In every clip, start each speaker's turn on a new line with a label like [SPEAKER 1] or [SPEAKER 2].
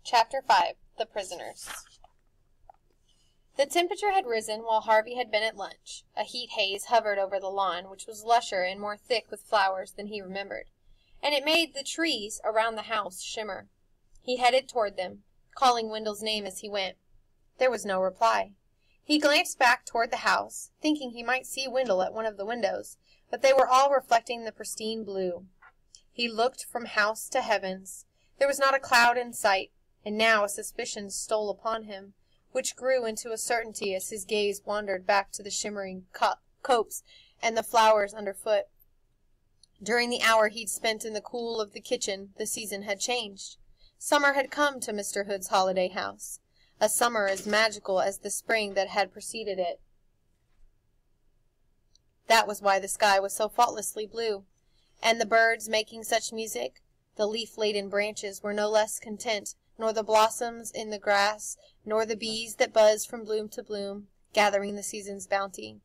[SPEAKER 1] Chapter 5. The Prisoners. The temperature had risen while Harvey had been at lunch. A heat haze hovered over the lawn, which was lusher and more thick with flowers than he remembered, and it made the trees around the house shimmer. He headed toward them, calling Wendell's name as he went. There was no reply. He glanced back toward the house, thinking he might see Wendell at one of the windows, but they were all reflecting the pristine blue. He looked from house to heavens. There was not a cloud in sight, and now a suspicion stole upon him, which grew into a certainty as his gaze wandered back to the shimmering copse and the flowers underfoot. During the hour he'd spent in the cool of the kitchen, the season had changed. Summer had come to Mr. Hood's holiday house, a summer as magical as the spring that had preceded it. That was why the sky was so faultlessly blue, and the birds making such music. The leaf-laden branches were no less content, nor the blossoms in the grass, nor the bees that buzzed from bloom to bloom, gathering the season's bounty.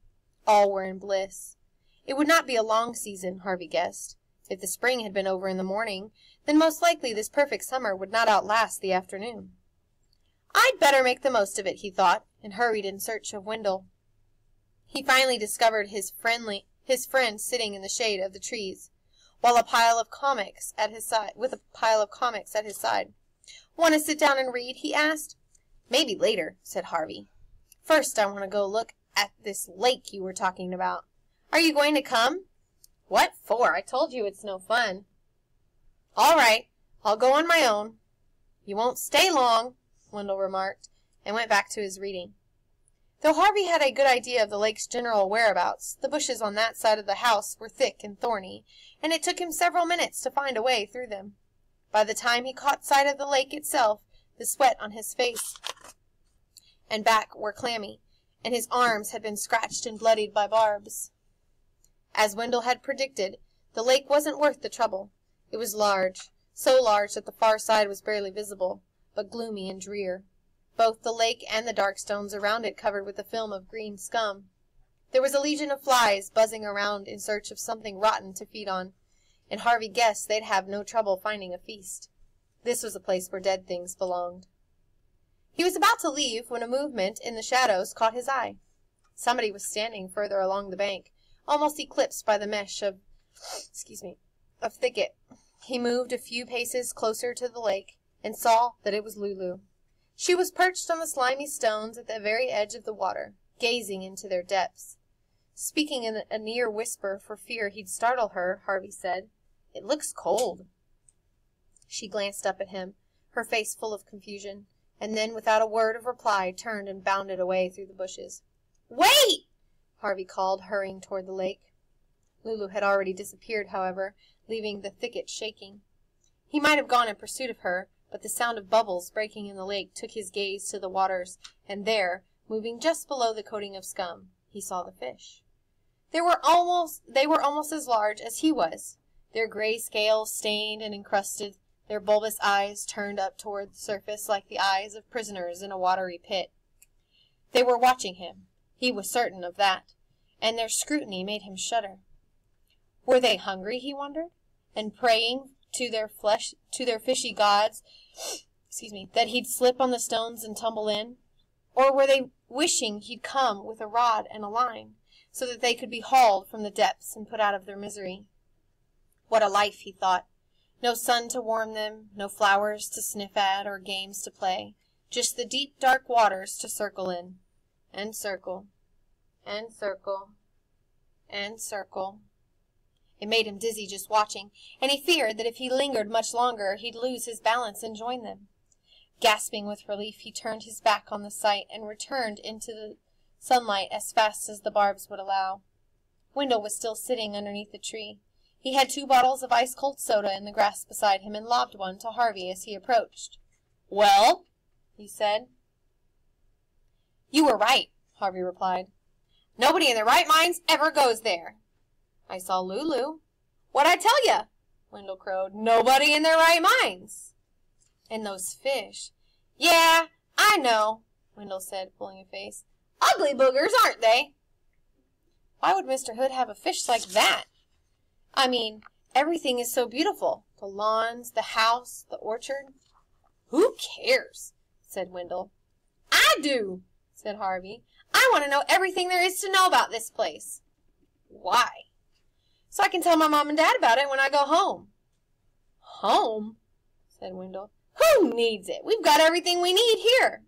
[SPEAKER 1] All were in bliss. It would not be a long season, Harvey guessed. If the spring had been over in the morning, then most likely this perfect summer would not outlast the afternoon. I'd better make the most of it, he thought, and hurried in search of Wendell. He finally discovered his friend sitting in the shade of the trees, with a pile of comics at his side. "Want to sit down and read?" he asked. "Maybe later," said Harvey. "First, I want to go look at this lake you were talking about. Are you going to come?" "What for? I told you it's no fun." "All right, I'll go on my own." "You won't stay long," Wendell remarked, and went back to his reading. Though Harvey had a good idea of the lake's general whereabouts, the bushes on that side of the house were thick and thorny, and it took him several minutes to find a way through them. By the time he caught sight of the lake itself, the sweat on his face and back were clammy, and his arms had been scratched and bloodied by barbs. As Wendell had predicted, the lake wasn't worth the trouble. It was large, so large that the far side was barely visible, but gloomy and drear. Both the lake and the dark stones around it covered with a film of green scum. There was a legion of flies buzzing around in search of something rotten to feed on, and Harvey guessed they'd have no trouble finding a feast. This was a place where dead things belonged. He was about to leave when a movement in the shadows caught his eye. Somebody was standing further along the bank, almost eclipsed by the mesh of thicket. He moved a few paces closer to the lake, and saw that it was Lulu. She was perched on the slimy stones at the very edge of the water, gazing into their depths. Speaking in a near whisper for fear he'd startle her, Harvey said, "It looks cold." She glanced up at him, her face full of confusion, and then, without a word of reply, turned and bounded away through the bushes. "Wait!" Harvey called, hurrying toward the lake. Lulu had already disappeared, however, leaving the thicket shaking. He might have gone in pursuit of her, but the sound of bubbles breaking in the lake took his gaze to the waters, and there, moving just below the coating of scum, he saw the fish. They were almost as large as he was, their gray scales stained and encrusted, their bulbous eyes turned up toward the surface like the eyes of prisoners in a watery pit. They were watching him, he was certain of that, and their scrutiny made him shudder. Were they hungry, he wondered, and praying to their fishy gods, that he'd slip on the stones and tumble in? Or were they wishing he'd come with a rod and a line, so that they could be hauled from the depths and put out of their misery? What a life, he thought. No sun to warm them, no flowers to sniff at or games to play, just the deep, dark waters to circle in, and circle, and circle, and circle. It made him dizzy just watching, and he feared that if he lingered much longer, he'd lose his balance and join them. Gasping with relief, he turned his back on the sight and returned into the sunlight as fast as the barbs would allow. Wendell was still sitting underneath the tree. He had 2 bottles of ice-cold soda in the grass beside him and lobbed one to Harvey as he approached. "Well?" he said. "You were right," Harvey replied. "Nobody in their right minds ever goes there." "I saw Lulu." "What'd I tell ya?" Wendell crowed. "Nobody in their right minds." "And those fish." "Yeah, I know," Wendell said, pulling a face. "Ugly boogers, aren't they?" "Why would Mr. Hood have a fish like that? I mean, everything is so beautiful. The lawns, the house, the orchard." "Who cares?" said Wendell. "I do," said Harvey. "I want to know everything there is to know about this place." "Why?" "So I can tell my mom and dad about it when I go home." "Home?" said Wendell. "Who needs it? We've got everything we need here."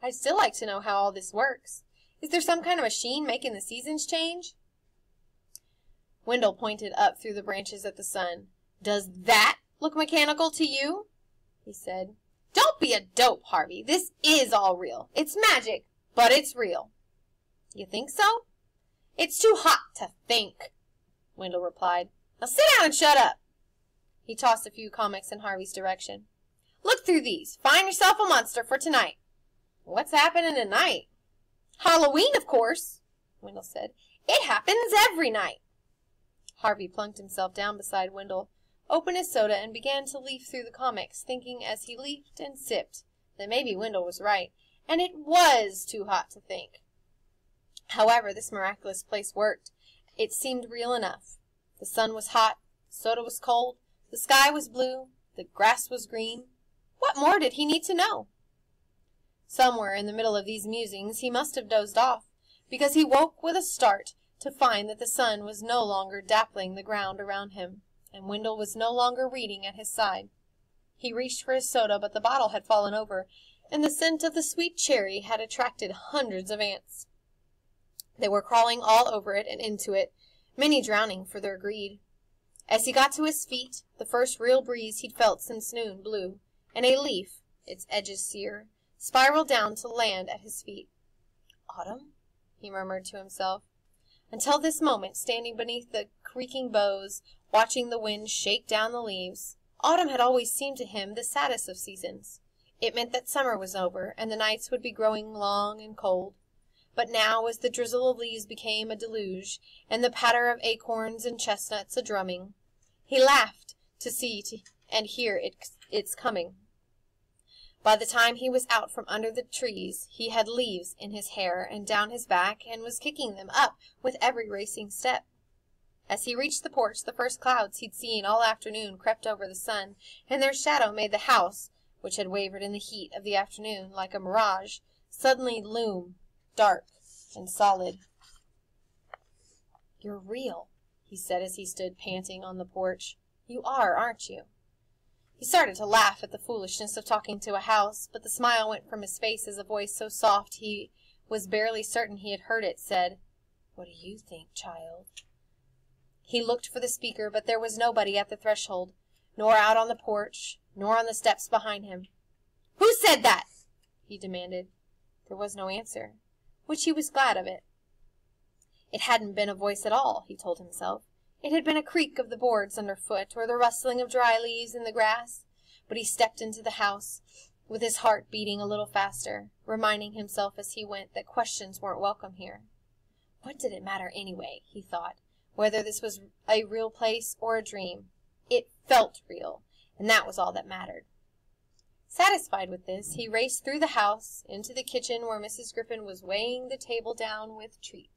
[SPEAKER 1] "I'd still like to know how all this works. Is there some kind of machine making the seasons change?" Wendell pointed up through the branches at the sun. "Does that look mechanical to you?" he said. "Don't be a dope, Harvey. This is all real. It's magic, but it's real." "You think so?" "It's too hot to think," Wendell replied. "Now sit down and shut up." He tossed a few comics in Harvey's direction. "Look through these. Find yourself a monster for tonight." "What's happening tonight?" "Halloween, of course," Wendell said. "It happens every night." Harvey plunked himself down beside Wendell, opened his soda, and began to leaf through the comics, thinking as he leafed and sipped that maybe Wendell was right, and it was too hot to think. However this miraculous place worked, it seemed real enough. The sun was hot, the soda was cold, the sky was blue, the grass was green. What more did he need to know? Somewhere in the middle of these musings he must have dozed off, because he woke with a start to find that the sun was no longer dappling the ground around him, and Wendell was no longer reading at his side. He reached for his soda, but the bottle had fallen over, and the scent of the sweet cherry had attracted hundreds of ants. They were crawling all over it and into it, many drowning for their greed. As he got to his feet, the first real breeze he'd felt since noon blew, and a leaf, its edges sere, spiraled down to land at his feet. "Autumn?" he murmured to himself. Until this moment, standing beneath the creaking boughs, watching the wind shake down the leaves, autumn had always seemed to him the saddest of seasons. It meant that summer was over, and the nights would be growing long and cold. But now, as the drizzle of leaves became a deluge, and the patter of acorns and chestnuts a drumming, he laughed to see and hear its coming. By the time he was out from under the trees, he had leaves in his hair and down his back, and was kicking them up with every racing step. As he reached the porch, the first clouds he'd seen all afternoon crept over the sun, and their shadow made the house, which had wavered in the heat of the afternoon like a mirage, suddenly loom, dark and solid. "You're real," he said as he stood panting on the porch. "You are, aren't you?" He started to laugh at the foolishness of talking to a house, but the smile went from his face as a voice so soft he was barely certain he had heard it said, "What do you think, child?" He looked for the speaker, but there was nobody at the threshold, nor out on the porch, nor on the steps behind him. "Who said that?" he demanded. There was no answer, which he was glad of it. It hadn't been a voice at all, he told himself. It had been a creak of the boards underfoot, or the rustling of dry leaves in the grass. But he stepped into the house, with his heart beating a little faster, reminding himself as he went that questions weren't welcome here. What did it matter anyway, he thought, whether this was a real place or a dream? It felt real, and that was all that mattered. Satisfied with this, he raced through the house, into the kitchen where Mrs. Griffin was weighing the table down with treats.